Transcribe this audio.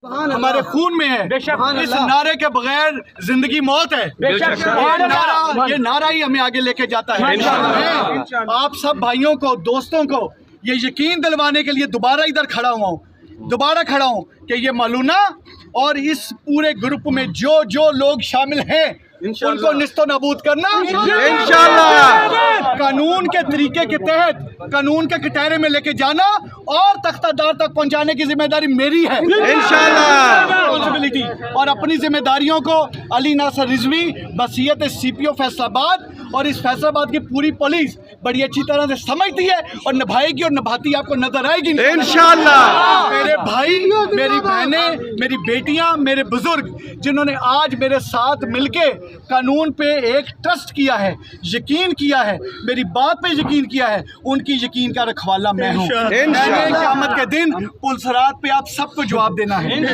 ہمارے خون میں ہے. اس نعرے کے بغیر زندگی موت ہے. یہ نعرہ ہی ہمیں آگے لے کے جاتا ہے. آپ سب بھائیوں کو، دوستوں کو یہ یقین دلوانے کے لیے دوبارہ ادھر کھڑا ہوں کہ یہ مولونا اور اس پورے گروپ میں جو لوگ شامل ہیں ان کو نیست و نابود کرنا انشاءاللہ، قانون کے طریقے کے تحت قانون کے کٹہرے میں لے کے جانا اور تختہ دار تک پہنچانے کی ذمہ داری میری ہے انشاءاللہ. اور اپنی ذمہ داریوں کو علی ناصر رضوی بصیت سی پی او فیصل آباد اور اس فیصل آباد کی پوری پولیس بڑی اچھی طرح سے سمجھتی ہے اور نبھائے گی اور نبھاتی آپ کو نظر آئے گی انشاءاللہ. میرے بھائی، میری بہنیں، میری بیٹیاں، میرے بزرگ جنہوں نے آج میرے ساتھ مل کے قانون پہ ایک ٹرسٹ کیا ہے، یقین کیا ہے، میری بات پہ یقین کیا ہے، ان کی یقین کا رکھوالا میں ہوں. قیامت کے دن پلسرات پہ آپ سب کو جواب دینا ہے.